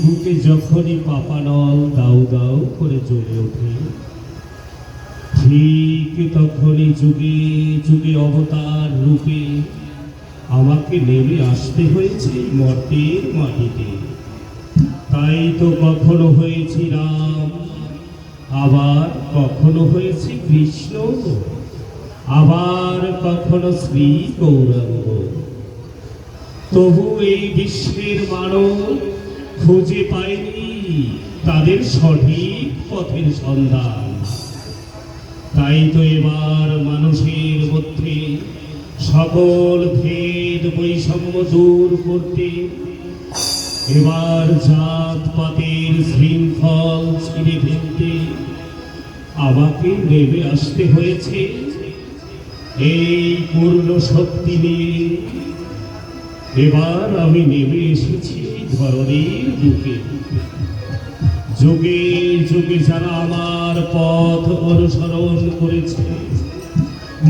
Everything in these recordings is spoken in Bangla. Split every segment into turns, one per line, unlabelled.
বুকে যখনই পাপানল দাউ দাউ করে জ্বলে ওঠে, ঠিক তখনই যুগে যুগে অবতার রূপে আমাকে নেমে আসতে হয়েছে মর্তের মাটিতে। তাই তো কখনো হয়েছি রাম, আবার কখনো হয়েছে কৃষ্ণ, আবার কখনো শ্রী গৌরাঙ্গ। তবু এই বিশ্বের মানব খুঁজে পায়নি তাদের সঠিক পথের সন্ধান। তাই তো এবার মানুষের মধ্যে সকল ভেদ বৈষম্য দূর করতে এবার জাতপাতের শৃঙ্খল ছিঁড়ে ফেলতে আমাকে নেমে আসতে হয়েছে এই পূর্ণ শক্তি নিয়ে। এবার আমি নেমে এসেছি ধরণীর বুকে। যুগে যুগে যারা আমার পথ অনুসরণ করেছে,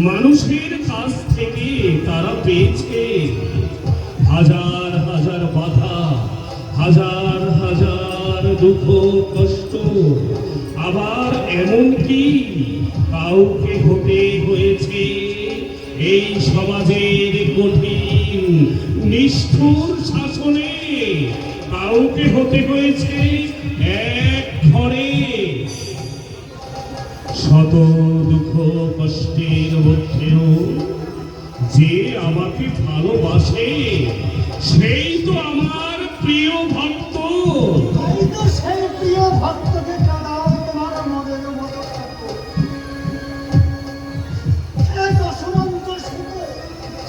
মানুষের কাছ থেকে তারা পেয়েছে হাজার হাজার বাধা, হাজার হাজার দুঃখ কষ্ট। আবার এমনকি কাউকে হতে হয়েছে এই সমাজের কঠিন নিষ্ঠুর শাসনে, কাউকে হতে হয়েছে এক ঘরে শত দুঃখ কষ্টের মধ্যেও যে আমাকে ভালোবাসে সেই তো আমার প্রিয় ভক্ত।
সেই প্রিয় ভক্তকে কাঁদাও তোমার মনের মতো দশমন্ত সুখে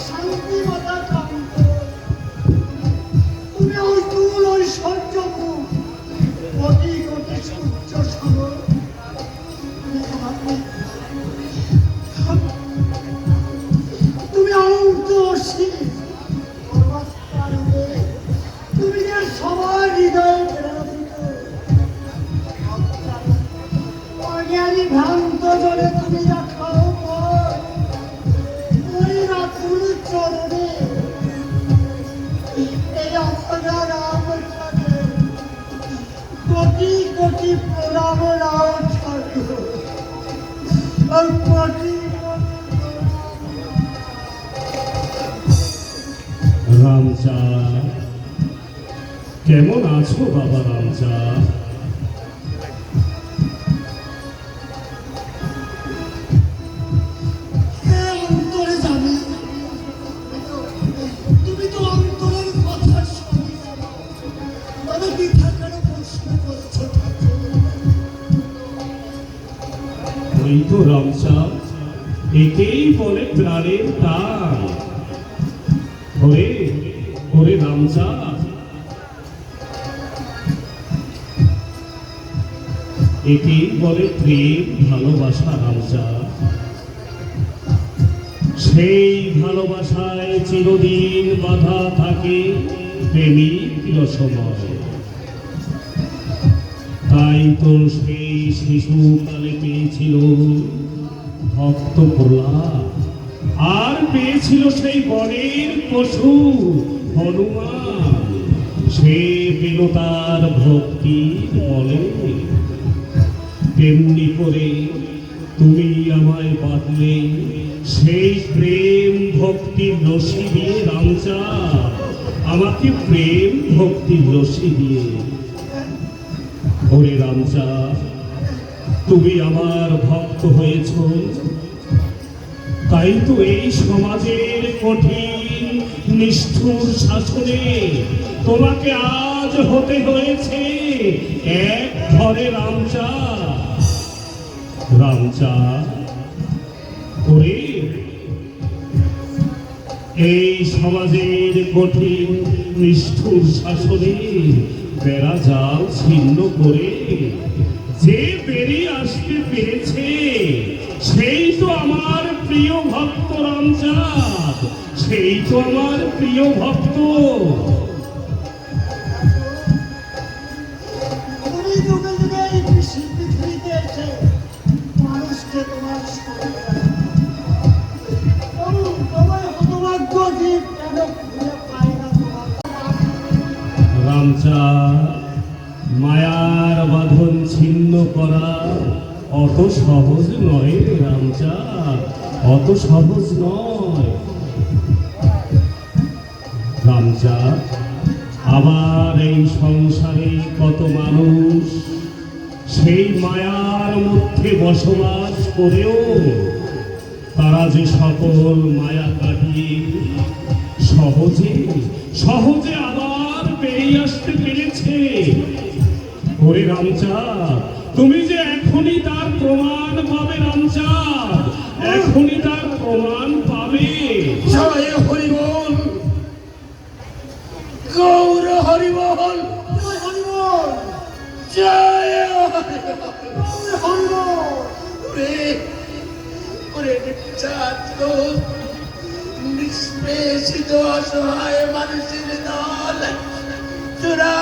শান্তি মাতা কান্ত। তুমি ওই তুল ঐশ্বর্য মুখ কোটি কোটি সূর্য সরো। তুমি অনন্ত অসীম, তুমি যে সবার হৃদয়ে অজ্ঞানী ভ্রান্ত জনে তুমি রাখো ওই রাতুল চরণে। এই অপরা রাম থাকে কোটি কোটি প্রণাম রাও থাকে কোটি
রামচা, কেমন আছো বাবা রামচা?
অন্তরে জানি তুমি তো অন্তরের কথা শুনি, তবে বৃথা কেন প্রশ্ন করছো?
ওই তো রামচা, একেই বলে প্রাণের টান। ওরে ওরে রামচা, একেই বলে প্রেম ভালোবাসা রামচা। সেই ভালোবাসায় চিরদিন বাধা থাকে প্রেমিক রসময়। তাই তো সেই শিশুকালে পেয়েছিল ভক্ত প্রহ্লাদ, আর পেয়েছিল সেই বনের পশু হনুমান। সে পেল তার ভক্তির বলে। তেমনি করে তুমি আমায় বাঁধলে সেই প্রেম ভক্তির রশি দিয়ে রামচা, আমাকে প্রেম ভক্তির রশি দিয়ে। ওরে রামচা, তুমি আমার ভক্ত হয়েছ, তাই তো এই সমাজের কঠিন নিষ্ঠুর শাসনে তোমাকে আজ হতে হয়েছে এক ঘরে রামচা। রামচা, ওরে এই সমাজের কঠিন নিষ্ঠুর শাসনে বেড়া জাল ছিন্ন করে যে বেরিয়ে আসতে পেরেছে সেই তো আমার প্রিয় ভক্ত রামচাঁদ, সেই তো আমার প্রিয় ভক্ত।
তুমি যুগে যুগে এই পৃথিবীতে এসে মানুষকে তোমার তোমার হতভাগ্য জীব কেন খুঁজে পায় না তোমার?
রামচাঁদ, মায়ার বাঁধন ছিন্ন করা অত সহজ নয় রে রামচাঁদ, অত সহজ নয়। রামচাঁদ, আবার এই সংসারে কত মানুষ সেই মায়ার মধ্যে বসবাস করেও তারা যে সকল মায়া কাটিয়ে সহজে সহজে আবার বেরিয়ে আসতে পেরেছে। ওরে রামচাঁদ, তুমি যে এখনই তার প্রমাণ পাবে রামচাঁদ, এখনই তার প্রমাণ পাবে।
জয় হরিবল, গৌর হরিবল, জয় হরিবল, জয় হরিবল। ওরে ছাত্র, নিষ্পেষিত অসহায় মানুষের দল, তোরা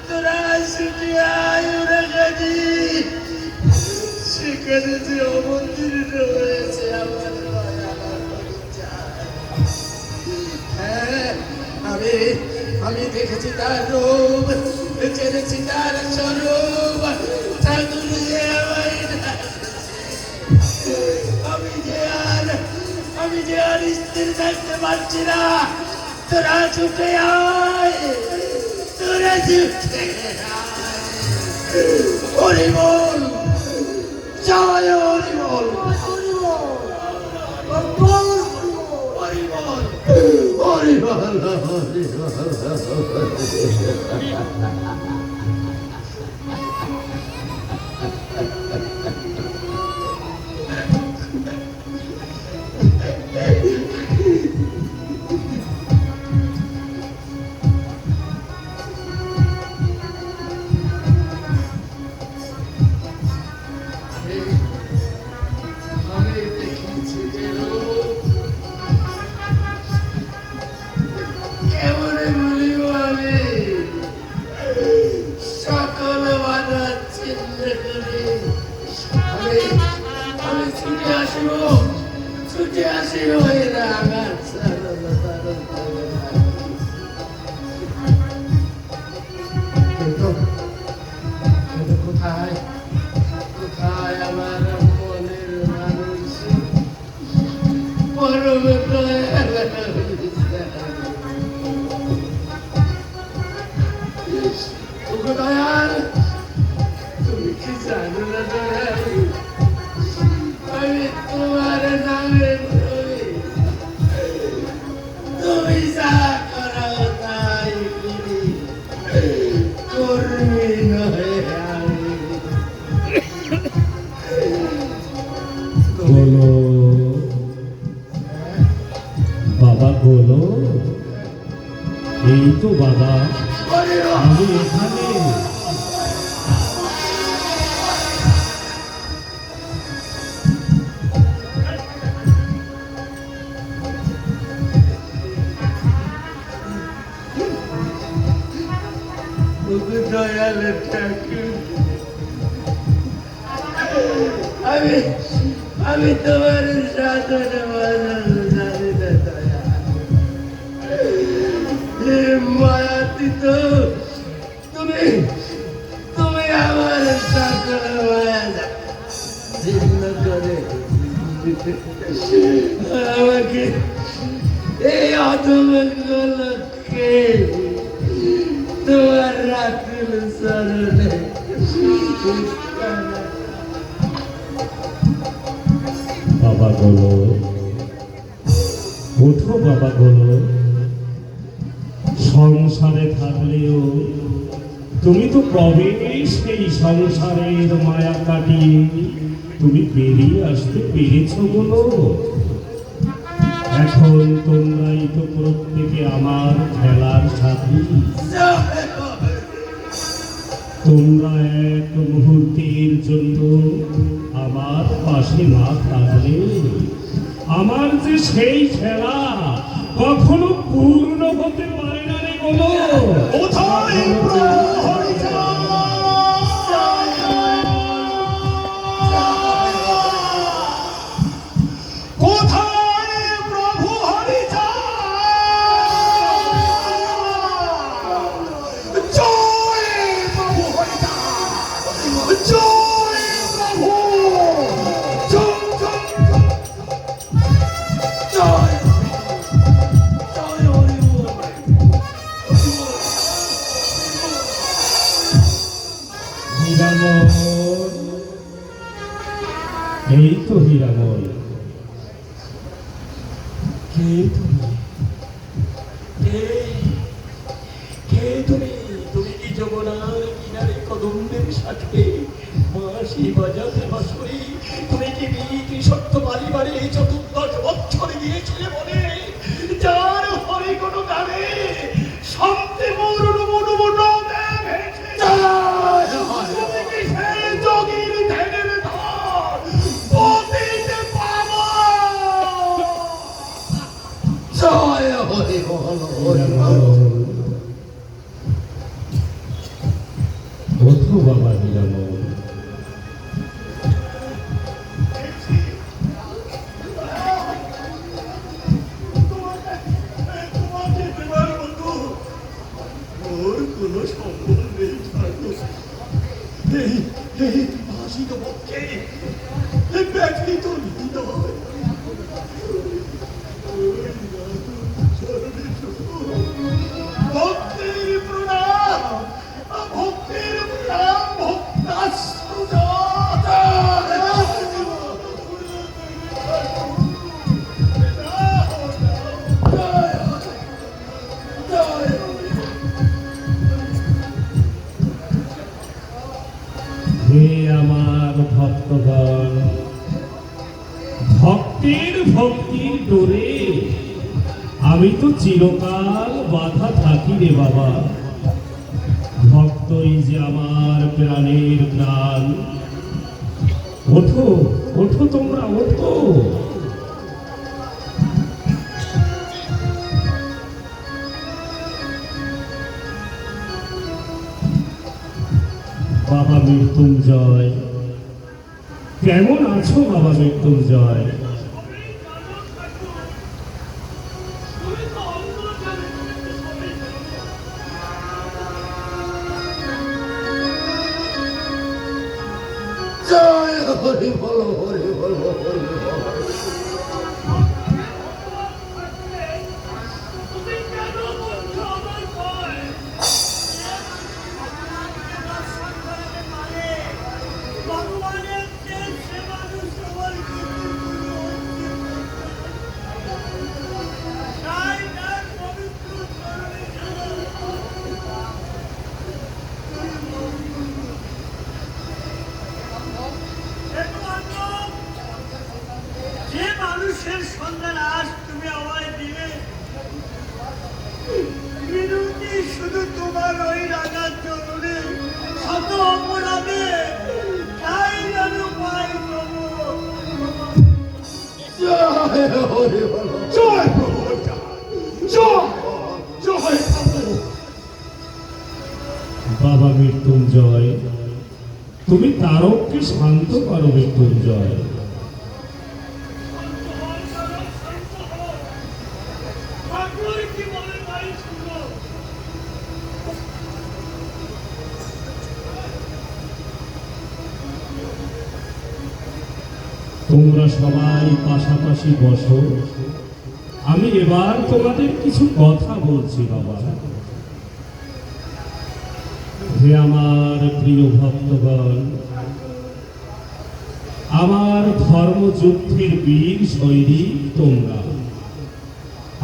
তোরা ছুটে আয় ওরা গাড়ি, সেখানে যে অবতীর্ণ হয়েছে আমার হ্যাঁ, আমি দেখেছি তার রূপ, জেনেছি তার স্বরূপ, ঠাকুর যে আমায় আমি যে আর স্থির থাকতে পারছি না, তোরা ছুটে আয়, তোরা ছুটে আয়। হরিবল, জয় হরিবল, হরিবল, হরিবল, হরিবল, ছুটে আসিব এরা আমার কোথায় কোথায় আমার মনের মানুষ, পরম দয়াল, তুমি কি জানো না দয়াল, আমি তোমার নামে তুমি যা করো তাই কর্মী নয় আমি।
বলো বাবা, বলো। এই তো বাবা, আমি এখানে।
দয়াল ঠাকুর, আমি তোমার সাধন জানি না দয়াল, মায়াতীত তুমি তুমি আমার সকল মায়া জীর্ণ করে আমাকে এই অধমকে তোমার রাখিল শরণে।
বাবা বলো, ওঠো বাবা বলো। সংসারে থাকলেও তুমি তো কবে সেই সংসারের মায়া কাটিয়ে তুমি বেরিয়ে আসতে পেরেছ বলো। এখন তোমরাই তো প্রত্যেকে আমার খেলার সাথী। তোমরা এক মুহূর্তের জন্য আমার পাশে না থাকলে আমার যে সেই খেলা কখনো পূর্ণ হতে পারে না রে বলো।
কোথায় প্রভু হরিচাঁদ? কোথায় প্রভু হরিচাঁদ? জয় প্রভু হরিচাঁদ, জয় প্রভু, জয় জয় জয় জয় হরিবল।
হীরামন, এই তো হীরামন।
কে তুমি? কে কে সাথে বাঁশি বাজাতে বাঁশরি তুমি কি বিধি সত্য বাড়ি বাড়ি এই 14 বছর গিয়েছিলে বলে যার হরি কোনো গানে শব্দে মরুন মনু মনু তুমি কি সেই যোগীর ধ্যানের ধর পতিতে পাবো জয় হরি বল হরি বল
ওঠো বাবা নিরাময়,
কোনো সম্ভব নেই ঠাকুর এই এই ভাষিত পক্ষে এই ব্যক্তিত হৃদয় ভক্তির প্রণাম ভক্তির প্রণাম ভক্তাশ্রু
হে আমার ভক্তগণ, ভক্তের ভক্তির ডোরে আমি তো চিরকাল বাধা থাকি রে বাবা। ভক্তই যে আমার প্রাণের প্রাণ। ওঠো ওঠো, তোমরা ওঠো। বাবা মৃত্যুঞ্জয়, কেমন আছো বাবা মৃত্যুঞ্জয়?
জয় হরি বল হরি বল হরি বল
যে মানুষের সন্ধান আজ তুমি আমায় দিলে, বিরতি শুধু তোমার ওই রাগা চরণে শত অপরাধে তাই যেন পাই তবু।
জয় হরি বল জয় প্রভু জয় জয় প্রভু
বাবা মৃত্যুঞ্জয়, তুমি তারককে শান্ত করো মৃত্যুঞ্জয়।
ঠাকুর কি বলে তাই শুনো।
তোমরা সবাই পাশাপাশি বসো, আমি এবার তোমাদের কিছু কথা বলছি বাবা। হে আমার প্রিয় ভক্তগণ, আমার ধর্মযুদ্ধের বীর সৈনিক তোমরা,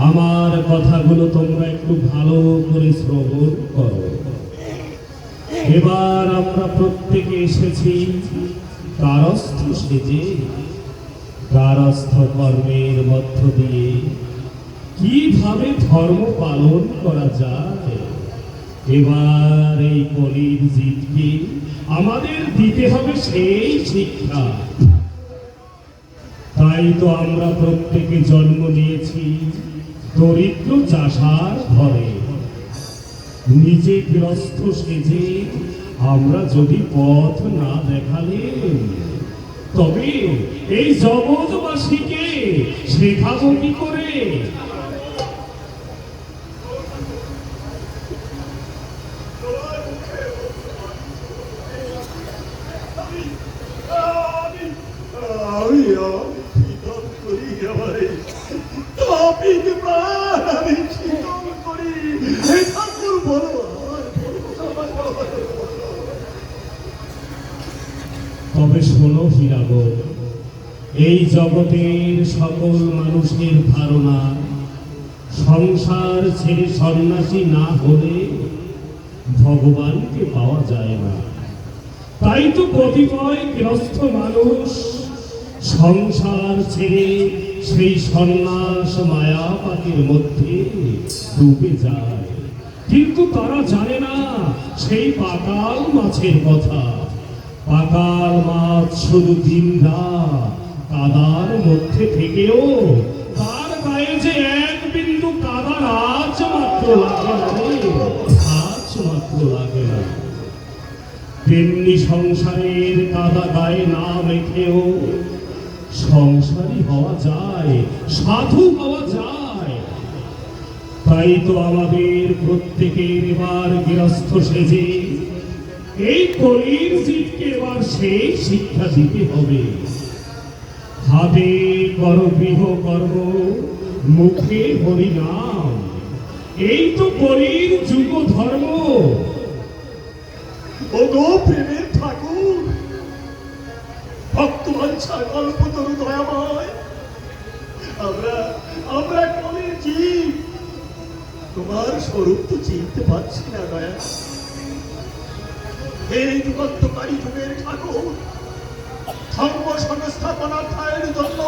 আমার কথাগুলো তোমরা একটু ভালো করে শ্রবণ করো। এবার আমরা প্রত্যেকে এসেছি কারস্থ সেজে, কারস্থ কর্মের মধ্য দিয়ে কিভাবে ধর্ম পালন করা যায়, এবার এই কলির জিতকে আমাদের দিতে হবে সেই শিক্ষা। তাই তো আমরা প্রত্যেকে জন্ম নিয়েছি দরিদ্র চাষার ঘরে। নিজে গৃহস্থ সেজে আমরা যদি পথ না দেখালে, তবে এই জগৎবাসীকে শেখাবো কি করে?
আমি শীতল করি আমারে তাপিত প্রাণ আমি শীতল করি হে ঠাকুর বলো
তবে শোনো হীরাগণ, এই জগতের সকল মানুষের ধারণা সংসার ছেড়ে সন্ন্যাসী না হলে ভগবানকে পাওয়া যায় না। তাই তো কতিপয় গৃহস্থ মানুষ সংসার ছেড়ে সেই সন্ন্যাস মায়াপাতির মধ্যে ডুবে যায়, কিন্তু তারা জানে না সেই পাতাল মাছের কথা। পাতাল মাছ শুধু দিনরাত কাদার মধ্যে থেকেও তার গায়ে যে এক বিন্দু কাদার আঁচ মাত্র লাগে না রে, আঁচ মাত্র লাগে না। তেমনি সংসারের কাদা গায়ে না মেখেও সংসারী হওয়া যায়, সাধু হওয়া যায়। তাই তো আমাদের প্রত্যেকের এবার গৃহস্থ সেজে এই কলির জীবকে এবার সেই শিক্ষা দিতে হবে। হাতে কর গৃহ কর্ম, মুখে হরিনাম, এই তো কলির যুগ ধর্ম।
ওগো প্রেমের ঠাকুর, ভক্তবাঞ্ছা কল্পতরু দয়াময়, আমরা কলির জীব, তোমার স্বরূপ তো চিনতে পারছি না দয়া। এই যুগান্তকারী যুগের ঠাকুর, ধর্ম সংস্থাপনার্থের জন্য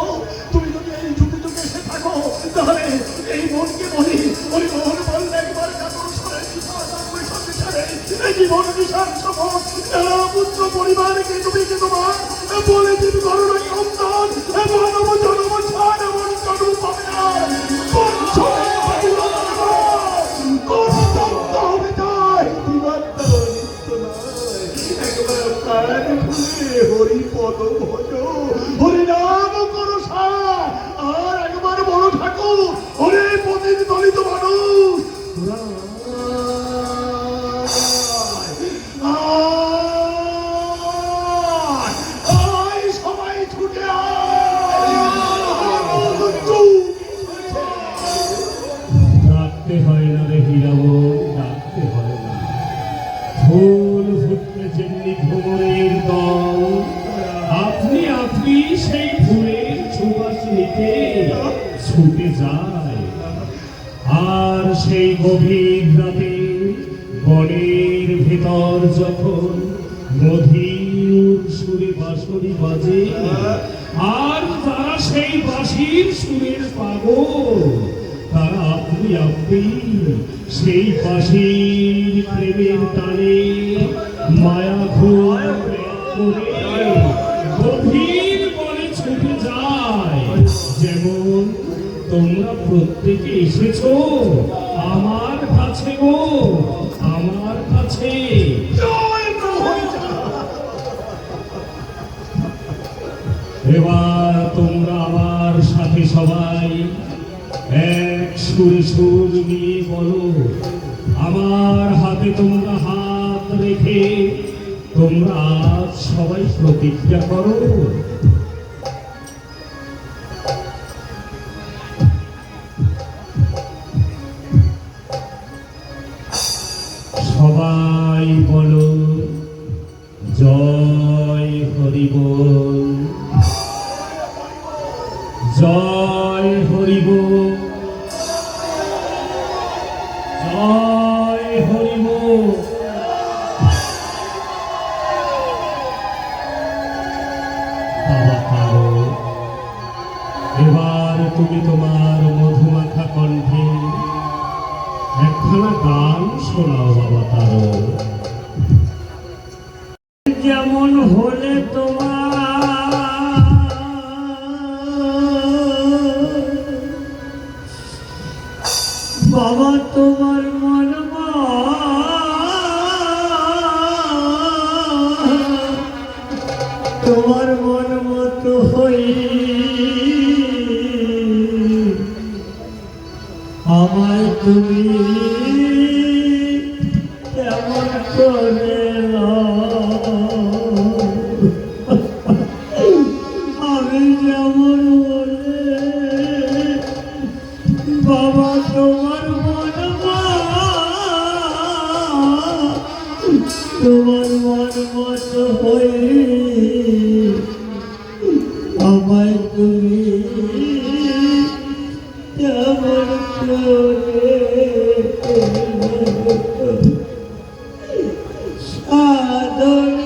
তুমি যদি এই যুগে যুগে এসে থাকো, তাহলে এই মনকে বলি, ওই মন বললে একবার কাতর সরে এই জীবন বিশাল শপথ, পুত্র পরিবারকে তুমি কি তোমার বলে দিন করো নাই অন্তর, মানব জন্ম ছাড় এমন জন্ম পাবে না। হরি পদ ভজ, হরি নাম করো সার, আর একবার বড় ঠাকুর, হরে পদের দলিত মানুষ সবাই ছুটে
ডাকতে হয় না রে হীরাব, ডাকতে হয় না। ফুল ফুটতে যেমনি ভ্রমণের দল, আপনি আপনি সেই ফুলের সুবাস নিতে ছুটে যায়। আর সেই গভীর রাতে বনের ভেতর যখন মধুর সুরে বাঁশরি বাজে, আর তারা সেই বাঁশির সুরের পাগল, তারা আপনি আপনি সেই বাঁশির প্রেমের টানে মায়া ঘোর করে গভীর বনে ছুটে যায়। যেমন তোমরা প্রত্যেকে এসেছো আমার কাছে গো, আমার কাছে। এবার তোমরা আমার সাথে সবাই এক সুরে সুর নিয়ে বলো, আমার হাতে তোমরা হাত রেখে তোমরা আজ সবাই প্রতিজ্ঞা করো। সবাই বলো, জয় হরি বল, জয় হরি বল, জয় হরি বল। বাবা কারো, এবার তুমি তোমার মধুমাখা কণ্ঠে একখানা গান শোনাও বাবা কারো।
যেমন হলে তোমার বাবা, তোমার মন তোমার মন মতো হই আমায় তুমি কেমন করে আমি যেমন বলে বাবা তোমার মন তোমার মন মতো হই আমায় তুমি কেমন করে সাধন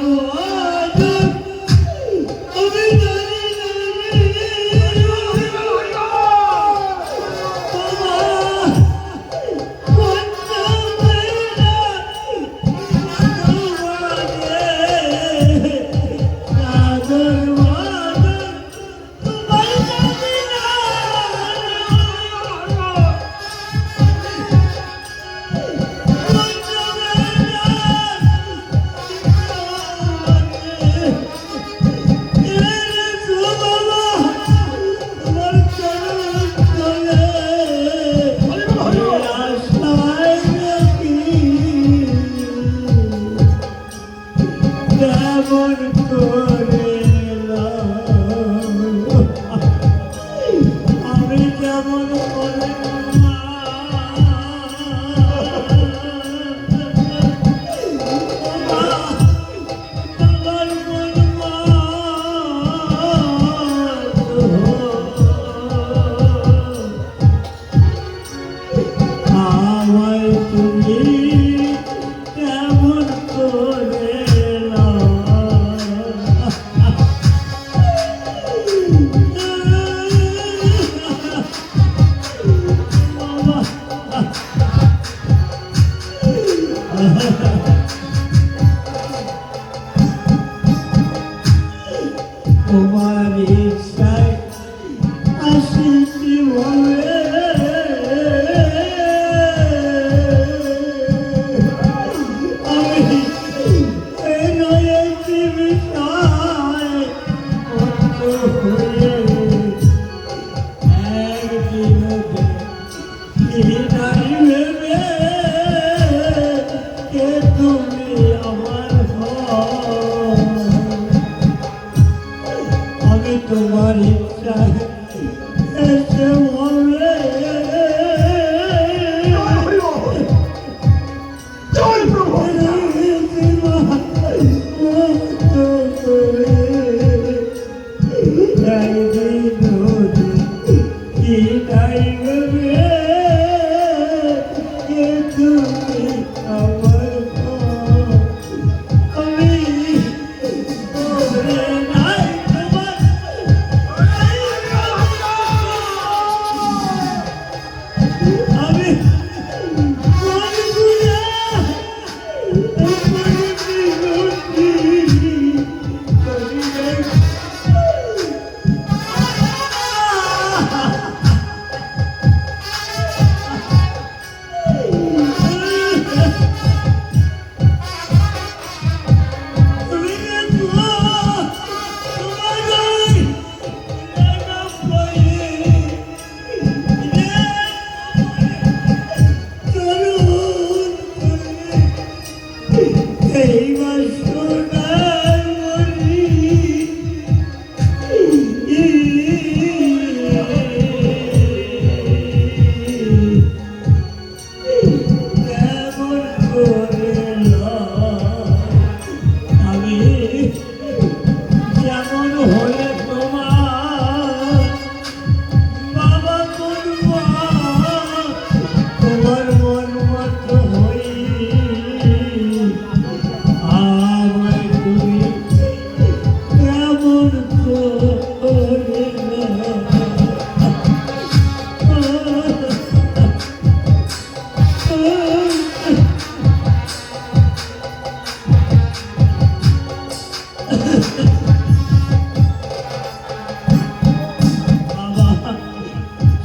কেমন করে আমি কেমন করে আমায় তুমি কেমন করে তোমার ইচ্ছায় আসিছি বলে আমি এই নয়টি বিষয় অন্ত হয়ে একদিন হৃদয় ভেবে কে তুমি আমার আমি তোমার ইচ্ছায় এসে বলে
জয় প্রভু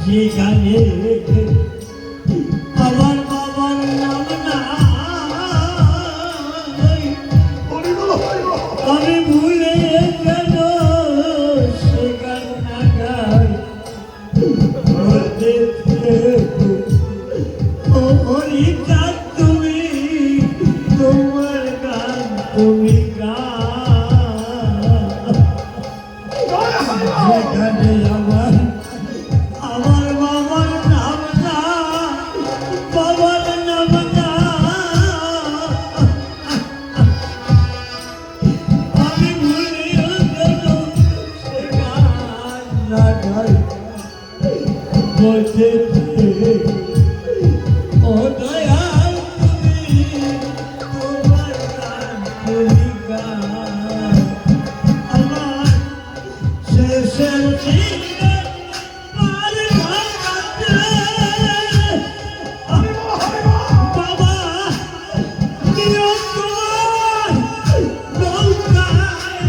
যেখানে আমার বাবার নাম নাই আমি ভুলে গেল সেখান টাকায় হরিচাঁদ তুমি তোমার গান তুমি গান যেখানে আমার বাবার নাম না বাবার নাম না আমি ভুলে গেল সে গান না গাই বলতে ও দয়াল তুমি তোমার গান তুমি গান আমার শেষের জীবন আর ভাঙাতে বাবা নিও তোমার নৌকায়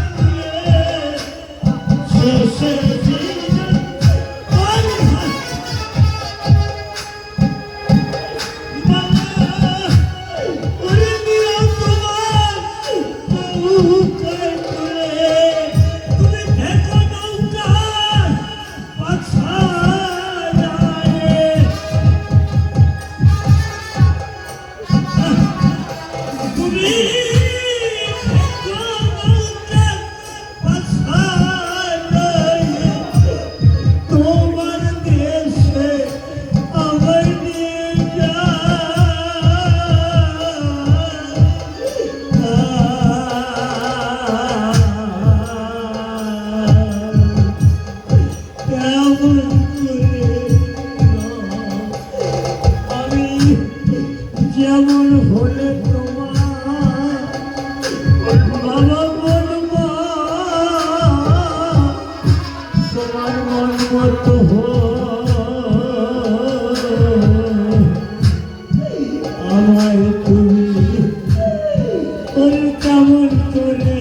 শেষের জীবন আর বাবা বলবো তোমার মন মতো আমায় তুমি তেমন করে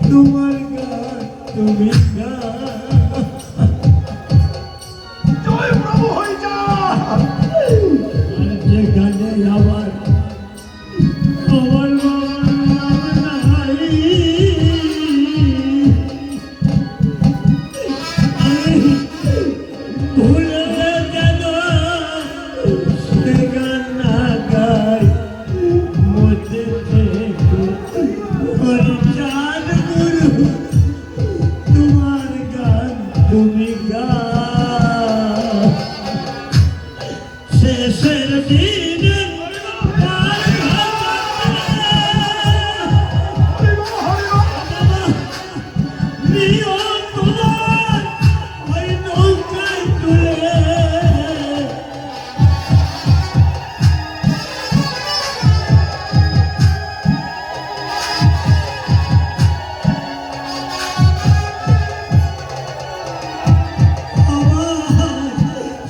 তোমার গান তুমি
জয় প্রভু হয়ে যা
যে গানে আমার বাবার নাম নাই আমি ভুলে যেন সে গান না গাই মধ্যে হরিচাঁদ গুরু তোমার গান তুমি গা শেষের দিন ওই নৌকায় তুলে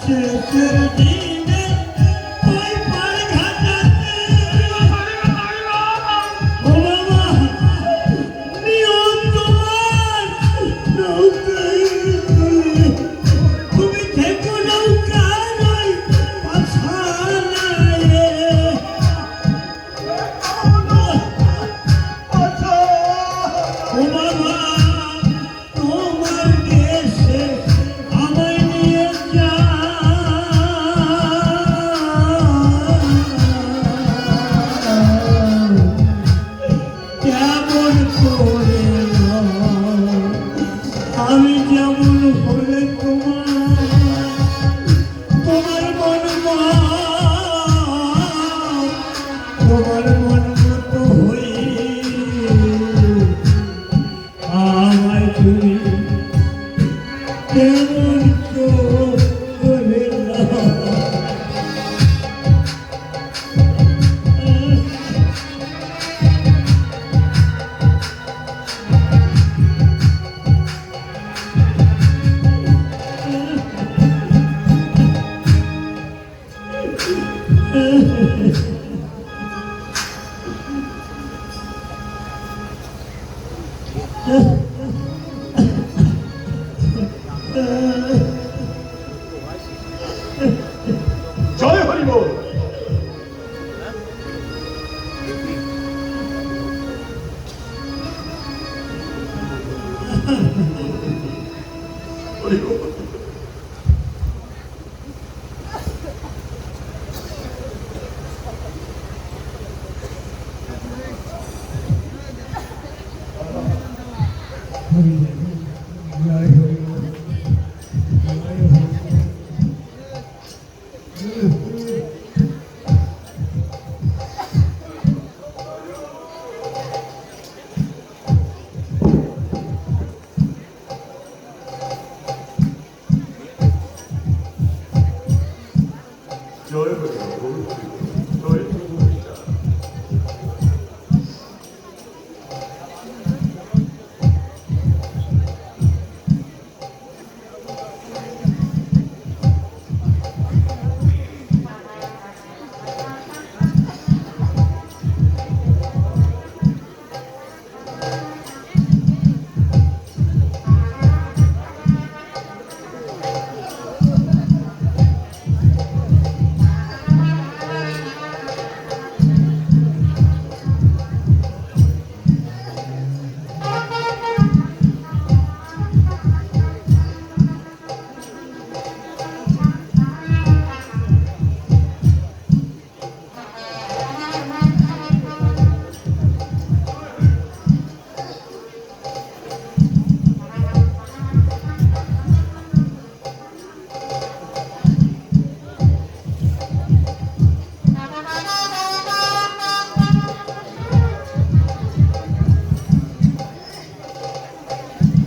শেষের দিনে ওই পার ঘাটাতে ও বাবা নিয়ম তোমার নৌকায় তুলে তুমি থেকো নৌকায় ওই পাছানায় ও বাবা তোমার দেশে আমায় নিয়ে যা কেমন করে আমি যেমন হলে তোমার মন মতো হই আমায় তুমি কেমন করে
জয় হরি বল হরি বল জয় হরি বল জয় প্রভু হয়ে যা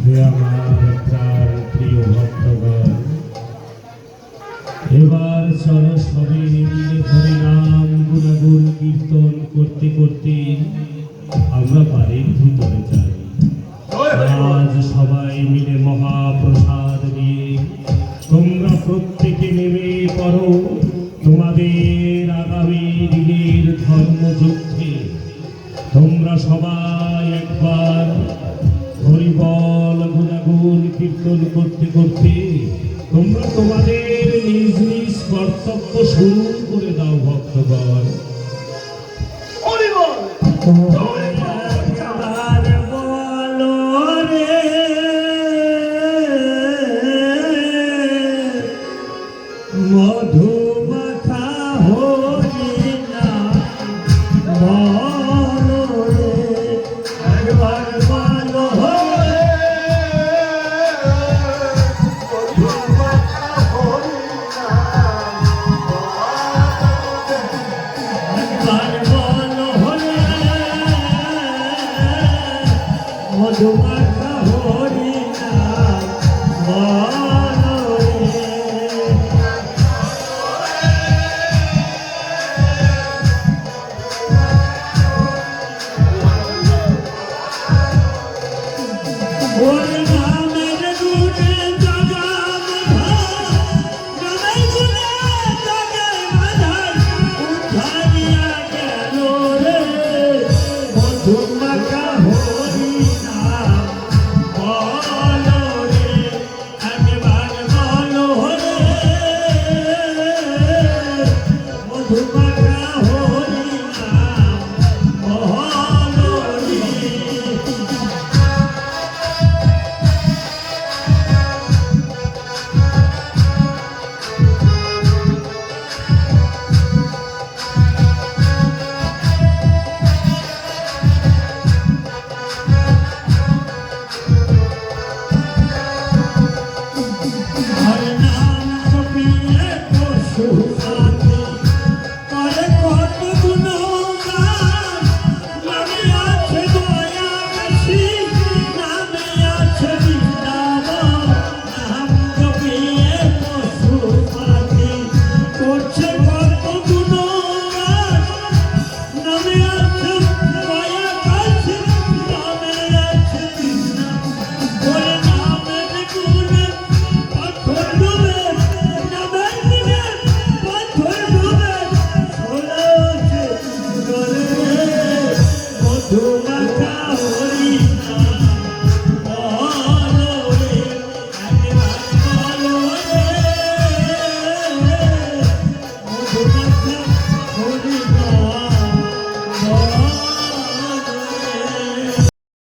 হে আমার প্রাণ প্রিয় ভক্তগণ, এবার চলো সবে মিলে হরি নাম গুণগুণ কীর্তন করতে করতে আমরা বাড়ির ভিতরে যাই। আজ সবাই মিলে মহাপ্রসাদ দিয়ে তোমরা প্রত্যেকে নেমে পড়ো তোমাদের আগামী দিনের ধর্মযুদ্ধে। তোমরা সবাই একবার হরিবল গুণাগুণ কীর্তন করতে করতে তোমরা তোমাদের নিজ নিজ কর্তব্য শুরু করে দাও ভক্তগণ।
হরি বল।
আর বলো রে মধু মাখা হরি নাম বলো রে একবার বলো রে একবার বলো রে মধু মাখা হরি নাম বলো রে ওরে